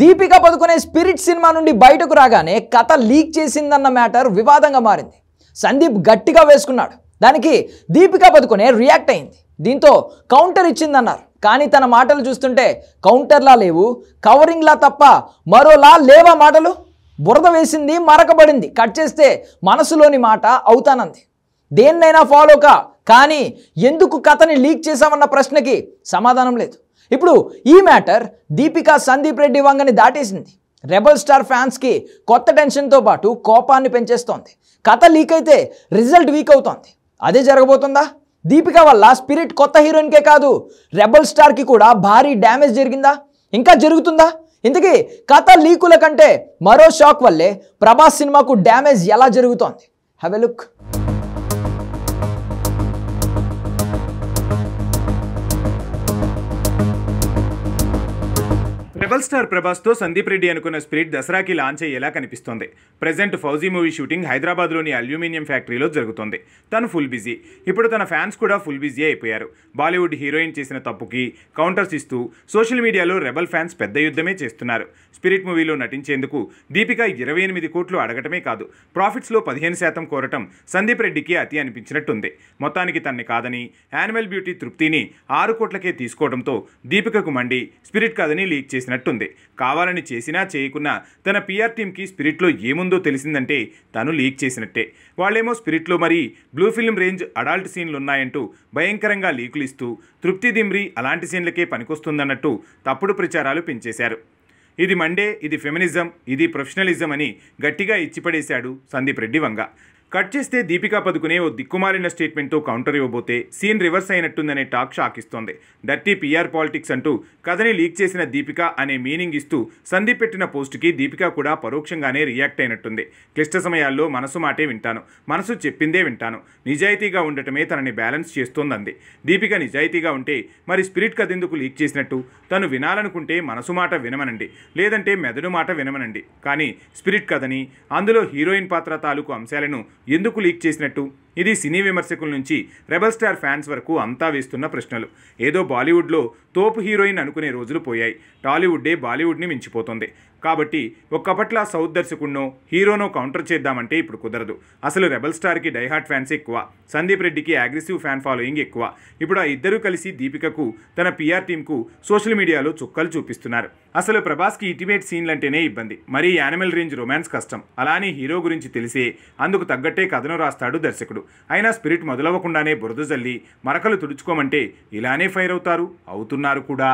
Deepika Padukone spirit cinema నుండి బయటకు రాగానే కథ లీక్ చేసిందన్న మ్యాటర్ వివాదంగా మారింది. సందీప్ గట్టిగా వేసుకున్నాడు. దానికి దీపికా పదుకొనే రియాక్ట్ అయింది. దీంతో కౌంటర్ ఇచ్చిందన్నారు. కానీ తన మాటలు చూస్తుంటే కౌంటర్లా లేవు, కవరింగ్లా తప్ప మరోలా లేవా మాటలు. బురద వేసింది, మరకబడింది, కట్ చేస్తే మనసులోని మాట అవుతానంది. దేన్నైనా ఫాలోకా, కానీ ఎందుకు కథని లీక్ చేశామన్న ప్రశ్నకి సమాధానం లేదు. ఇప్పుడు ఈ మ్యాటర్ దీపికా సందీప్ రెడ్డి వంగని దాటేసింది. రెబల్ స్టార్ ఫ్యాన్స్కి కొత్త టెన్షన్తో పాటు కోపాన్ని పెంచేస్తోంది. కథ లీక్ అయితే రిజల్ట్ వీక్ అవుతోంది. అదే జరగబోతుందా? దీపికా వల్ల స్పిరిట్ కొత్త హీరోయిన్కే కాదు, రెబల్ స్టార్కి కూడా భారీ డ్యామేజ్ జరిగిందా? ఇంకా జరుగుతుందా? ఇంతకీ కథ లీకుల కంటే మరో షాక్ వల్లే ప్రభాస్ సినిమాకు డ్యామేజ్ ఎలా జరుగుతోంది? Have a look. Rebel star ప్రభాస్తో సందీప్ రెడ్డి అనుకున్న స్పిరిట్ దసరాకి లాంచ్ అయ్యేలా కనిపిస్తోంది. ప్రెజెంట్ ఫౌజీ మూవీ షూటింగ్ హైదరాబాద్లోని అల్యూమినియం ఫ్యాక్టరీలో జరుగుతోంది. తను ఫుల్ బిజీ. ఇప్పుడు తన ఫ్యాన్స్ కూడా ఫుల్ బిజీ అయిపోయారు. బాలీవుడ్ హీరోయిన్ చేసిన తప్పుకి కౌంటర్స్ ఇస్తూ సోషల్ మీడియాలో రెబల్ ఫ్యాన్స్ పెద్ద యుద్ధమే చేస్తున్నారు. స్పిరిట్ మూవీలో నటించేందుకు దీపిక 28 కోట్లు అడగటమే కాదు, ప్రాఫిట్స్లో 15% కోరటం సందీప్ రెడ్డికి అతి అనిపించినట్టుంది. మొత్తానికి తన్ని కాదని యానిమల్ బ్యూటీ తృప్తిని 6 కోట్లకే తీసుకోవడంతో దీపికకు మండి స్పిరిట్ కాదని లీక్ చేసినట్టుంది. కావాలని చేసినా చేయకున్నా తన పిఆర్ టీమ్కి స్పిరిట్లో ఏముందో తెలిసిందంటే తను లీక్ చేసినట్టే. వాళ్ళేమో స్పిరిట్లో మరీ బ్లూ ఫిల్మ్ రేంజ్ అడాల్ట్ సీన్లున్నాయంటూ భయంకరంగా లీకులు ఇస్తూ తృప్తి దిమ్రి అలాంటి సీన్లకే పనికొస్తుందన్నట్టు తప్పుడు ప్రచారాలు పెంచేశారు. ఇది మండే, ఇది ఫెమినిజం, ఇది ప్రొఫెషనలిజం అని గట్టిగా ఇచ్చిపడేశాడు సందీప్ రెడ్డి వంగ. కట్ చేస్తే దీపికా పదుకునే ఓ దిక్కుమాలిన స్టేట్మెంట్తో కౌంటర్ ఇవ్వబోతే సీన్ రివర్స్ అయినట్టుందనే టాక్ షాకిస్తోంది. డర్టీ పిఆర్ పాలిటిక్స్ అంటూ కథని లీక్ చేసిన దీపిక అనే మీనింగ్ ఇస్తూ సందీప్ పెట్టిన పోస్టుకి దీపిక కూడా పరోక్షంగానే రియాక్ట్ అయినట్టుంది. క్లిష్ట సమయాల్లో మనసు మాటే వింటాను, మనసు చెప్పిందే వింటాను, నిజాయితీగా ఉండటమే తనని బ్యాలెన్స్ చేస్తోందంది. దీపిక నిజాయితీగా ఉంటే మరి స్పిరిట్ కథ ఎందుకు లీక్ చేసినట్టు? తను వినాలనుకుంటే మనసు మాట వినమనండి, లేదంటే మెదడు మాట వినమనండి. కానీ స్పిరిట్ కథని, అందులో హీరోయిన్ పాత్ర తాలూకు అంశాలను ఎందుకు లీక్ చేసినట్టు? ఇది సినీ విమర్శకుల నుంచి రెబల్ స్టార్ ఫ్యాన్స్ వరకు అంతా వేస్తున్న ప్రశ్నలు. ఏదో బాలీవుడ్లో తోపు హీరోయిన్ అనుకునే రోజులు పోయాయి. టాలీవుడ్డే బాలీవుడ్ని మించిపోతుంది. కాబట్టి ఒక్కపట్ల సౌత్ దర్శకుడినో హీరోనో కౌంటర్ చేద్దామంటే ఇప్పుడు కుదరదు. అసలు రెబల్ స్టార్కి డైహార్ట్ ఫ్యాన్స్ ఎక్కువ, సందీప్ రెడ్డికి అగ్రెసివ్ ఫ్యాన్ ఫాలోయింగ్ ఎక్కువ. ఇప్పుడు ఆ ఇద్దరూ కలిసి దీపికకు తన పిఆర్ టీంకు సోషల్ మీడియాలో చుక్కలు చూపిస్తున్నారు. అసలు ప్రభాస్కి ఇంటిమేట్ సీన్లంటేనే ఇబ్బంది, మరీ యానిమల్ రేంజ్ రొమాన్స్ కష్టం. అలానే హీరో గురించి తెలిసే అందుకు తగ్గట్టే కథను రాస్తాడు దర్శకుడు. అయినా స్పిరిట్ మొదలవ్వకుండానే బురద జల్లి మరకలు తుడుచుకోమంటే ఇలానే ఫైర్ అవుతారు, అవుతున్నారు కూడా.